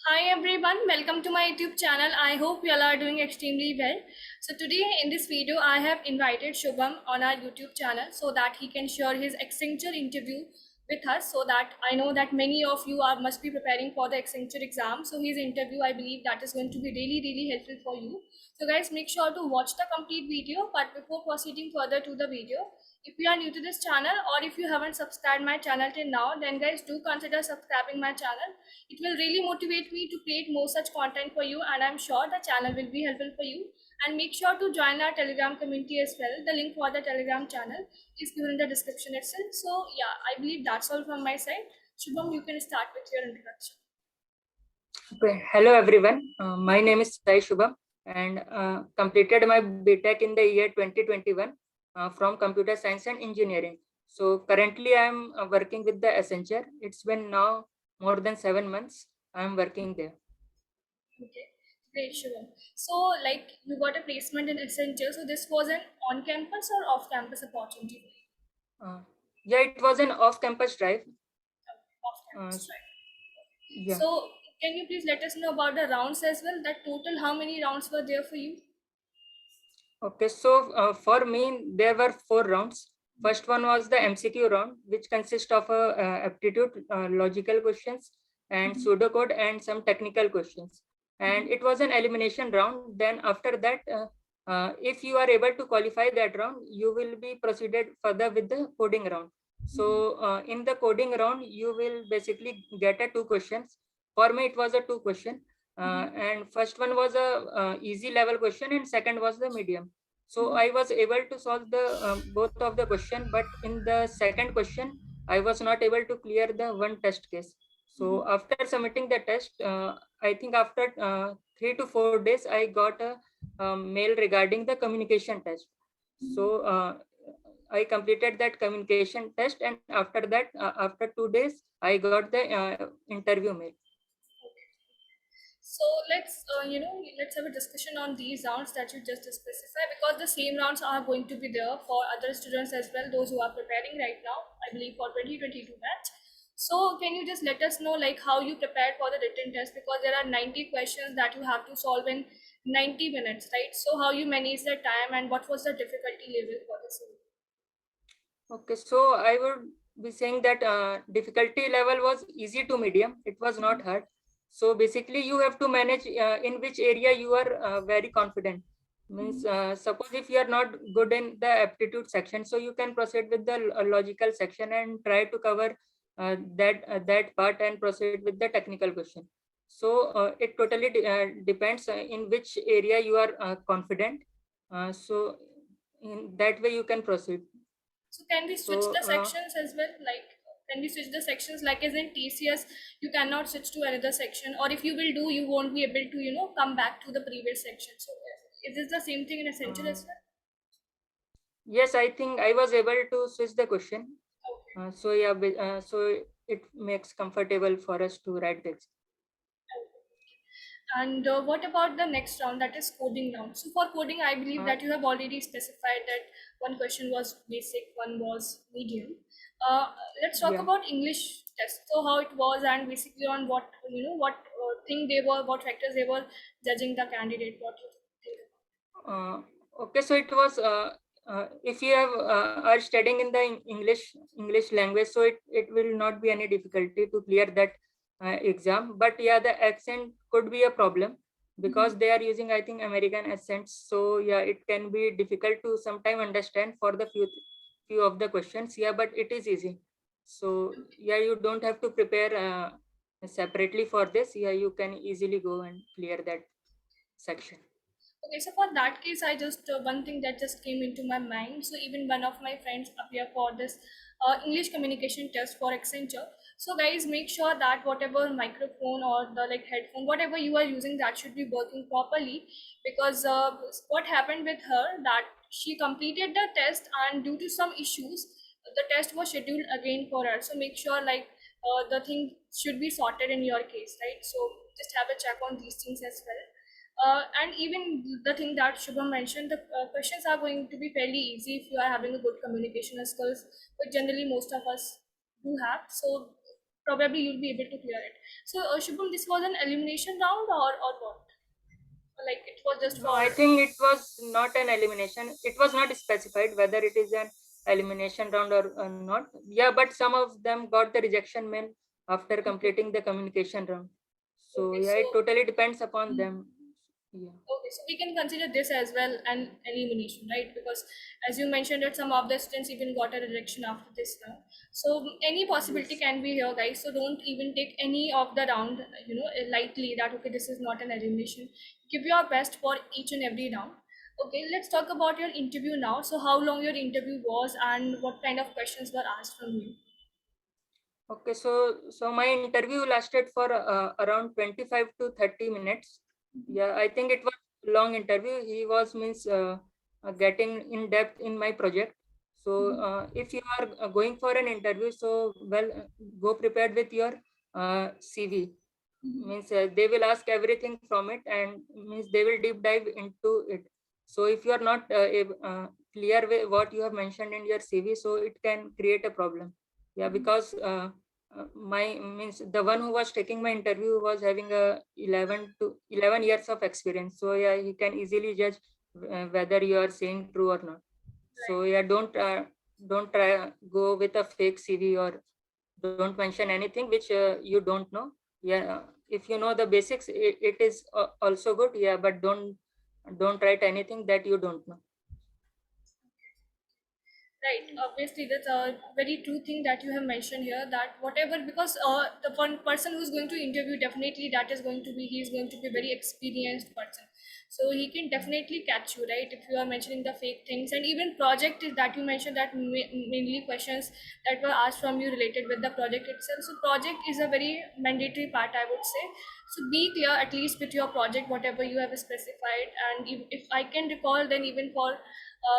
Hi everyone, welcome to my YouTube channel. I hope you all are doing extremely well. So today in this video, I have invited Shubham on our YouTube channel so that he can share his Accenture interview with us. So that I know that many of you are must be preparing for the Accenture exam. So his interview, I believe that is going to be really helpful for you. So guys, make sure to watch the complete video. But before proceeding further to the video, if you are new to this channel or if you haven't subscribed my channel till now, then guys do consider subscribing my channel. It will really motivate me to create more such content for you, and I'm sure the channel will be helpful for you. And make sure to join our Telegram community as well. The link for the Telegram channel is given in the description itself. So yeah, I believe that's all from my side. Shubham, you can start with your introduction. Okay. Hello everyone. My name is Sai Shubham and completed my BTech in the year 2021 from Computer Science and Engineering. So currently I am working with the Accenture. It's been now more than 7 months. I am working there. Okay, great, Shubham. So like you got a placement in Accenture. So this was an on-campus or off-campus opportunity? Uh, yeah, it was an off-campus drive. Uh, Off-campus, right? yeah. So can you please let us know about the rounds as well? That total, how many rounds were there for you? Okay. So for me, there were 4 rounds. First one was the MCQ round, which consists of aptitude, logical questions, and pseudocode, and some technical questions. And it was an elimination round. Then after that, if you are able to qualify that round, you will be proceeded further with the coding round. So in the coding round, you will basically get a 2 questions. For me, it was a 2 question. And first one was a easy level question, and second was the medium. So I was able to solve the both of the question, but in the second question, I was not able to clear the one test case. So after submitting the test, I think after 3 to 4 days, I got a mail regarding the communication test. So I completed that communication test, and after that, after 2 days, I got the interview mail. So let's have a discussion on these rounds that you just specified, because the same rounds are going to be there for other students as well, those who are preparing right now, I believe for 2022 batch. So can you just let us know like how you prepared for the written test, because there are 90 questions that you have to solve in 90 minutes, right? So how you manage the time and what was the difficulty level for this? Okay, so I would be saying that difficulty level was easy to medium. It was not hard. So basically, you have to manage in which area you are very confident. Means suppose if you are not good in the aptitude section, so you can proceed with the logical section and try to cover that part and proceed with the technical question. So it totally depends in which area you are confident. So in that way you can proceed. So can we switch So the sections as well? Like, can we switch the sections like as in TCS, you cannot switch to another section, or if you will do, you won't be able to, come back to the previous section. So is this the same thing in Accenture uh, as well? yes, I think I was able to switch the question. Okay. So yeah, so it makes comfortable for us to write this. And what about the next round, that is coding round? So for coding, I believe Uh, that you have already specified that one question was basic, one was medium. Let's talk yeah. about English test. So how it was, and basically on what what thing they were, what factors they were judging the candidate. What you think? Uh, okay, so it was if you have are studying in the English language, so it will not be any difficulty to clear that exam. But yeah, the accent could be a problem because they are using, I think, American accents. So yeah, it can be difficult to sometime understand for the few of the questions. Yeah, but it is easy. So yeah, you don't have to prepare separately for this. Yeah, you can easily go and clear that section. Okay, so for that case, I just one thing that just came into my mind. So even one of my friends appear for this English communication test for Accenture. So guys, make sure that whatever microphone or the like headphone, whatever you are using, that should be working properly. Because what happened with her, that she completed the test, and due to some issues, the test was scheduled again for her. So make sure like the thing should be sorted in your case, right? So just have a check on these things as well. And even the thing that Shubham mentioned, the questions are going to be fairly easy if you are having a good communication skills, but generally most of us do have. So probably you'll be able to clear it. So Shubham, this was an elimination round or what? Like it was just No, for I think it was not an elimination. It was not specified whether it is an elimination round or not. Yeah, but some of them got the rejection mail after completing the communication round. So okay, yeah, so it totally depends upon mhm. them. Yeah. Okay, so we can consider this as well an elimination, right? Because as you mentioned that some of the students even got a rejection after this round. So any possibility Yes. can be here, guys. So don't even take any of the round, lightly that okay, this is not an elimination. Give your best for each and every round. Okay, let's talk about your interview now. So how long your interview was and what kind of questions were asked from you? Okay, so my interview lasted for around 25 to 30 minutes. Yeah, I think it was long interview. He was means getting in depth in my project. So Mhm. if you are going for an interview, so well, go prepared with your CV. Mhm. Means they will ask everything from it, and means they will deep dive into it. So if you are not clear with what you have mentioned in your CV, so it can create a problem. Yeah, Mhm. because my means the one who was taking my interview was having a 11 years of experience, so yeah, he can easily judge whether you are saying true or not. So Right. yeah, don't try go with a fake CV, or don't mention anything which you don't know. Yeah, if you know the basics, it is also good. Yeah, but don't write anything that you don't know. Right. Obviously, that's a very true thing that you have mentioned here. That whatever, because the one person who's going to interview, definitely that is going to be he's going to be a very experienced person. So he can definitely catch you, right? If you are mentioning the fake things, and even project is that you mentioned that mainly questions that were asked from you related with the project itself. So project is a very mandatory part, I would say. So be clear at least with your project, whatever you have specified. And if I can recall, then even for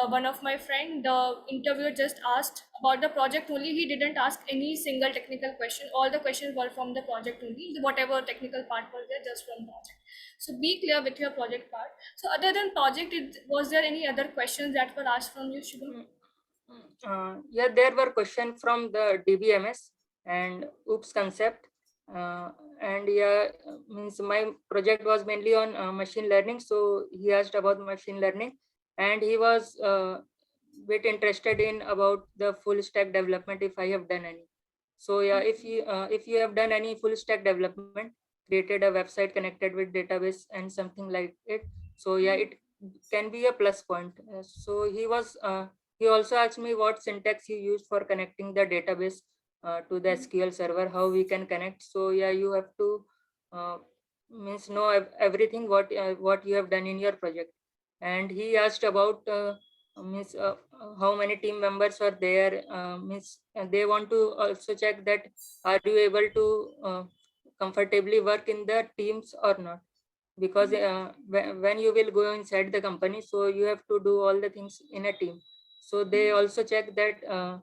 one of my friend, the interviewer just asked about the project only. He didn't ask any single technical question. All the questions were from the project only. Whatever technical part was there, just from project. So be clear with your project part. So other than project, was there any other questions that were asked from you, Shubham? Mm, yeah, there were questions from the DBMS and OOPS concept. Uh, and yeah, means my project was mainly on machine learning. So he asked about machine learning, and he was bit interested in about the full stack development if I have done any. So yeah, if you have done any full stack development, created a website connected with database and something like it. So yeah, it can be a plus point. So he also asked me what syntax you use for connecting the database to the SQL server, how we can connect. So yeah, you have to uh, means know everything what you have done in your project. And he asked about means how many team members are there. Means they want to also check that are you able to comfortably work in the teams or not, because when you will go inside the company, so you have to do all the things in a team. So they also check that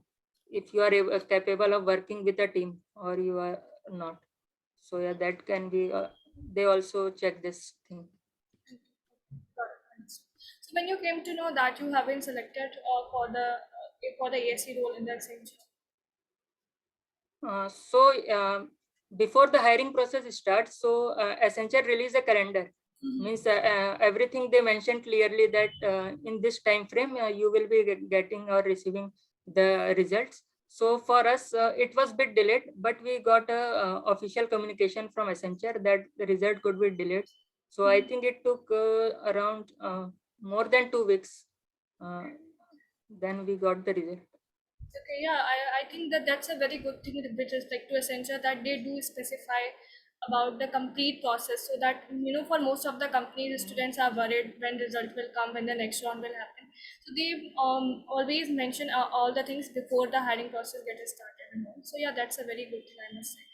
if you are capable of working with a team or you are not. So yeah, that can be they also check this thing. Got it, understood. So when you came to know that you have been selected for the ASC role in the Accenture. So before the hiring process starts, so Accenture release a calendar. Means everything they mentioned clearly that in this time frame you will be getting or receiving the results. So for us, it was bit delayed, but we got a official communication from Accenture that the result could be delayed. So I think it took around more than 2 weeks. Uh, then we got the result. Okay, yeah, I think that that's a very good thing with respect to Accenture that they do specify about the complete process so that for most of the companies students are worried when result will come, when the next round will happen. So they always mention all the things before the hiring process gets started and all. So yeah, that's a very good thing, I must say.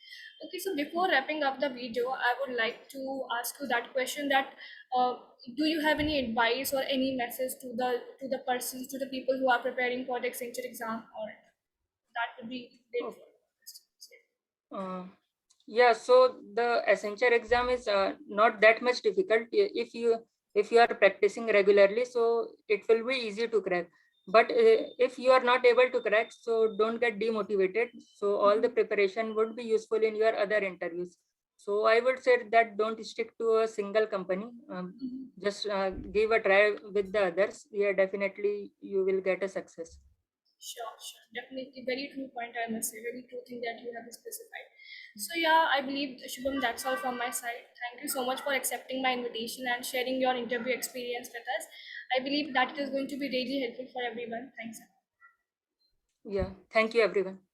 Okay, so before wrapping up the video, I would like to ask you that question that uh, do you have any advice or any message to the persons, to the people who are preparing for the Accenture exam, or that would be great for us to say. Uh, yeah, so the Accenture exam is not that much difficult if you are practicing regularly. So it will be easy to crack. But if you are not able to crack, so don't get demotivated. So all the preparation would be useful in your other interviews. So I would say that don't stick to a single company. Just give a try with the others. Yeah, definitely you will get a success. Sure, sure. Definitely. Very true point, I must say. Very true thing that you have specified. So, yeah, I believe, Shubham, that's all from my side. Thank you so much for accepting my invitation and sharing your interview experience with us. I believe that it is going to be really helpful for everyone. Thanks. Yeah, thank you everyone.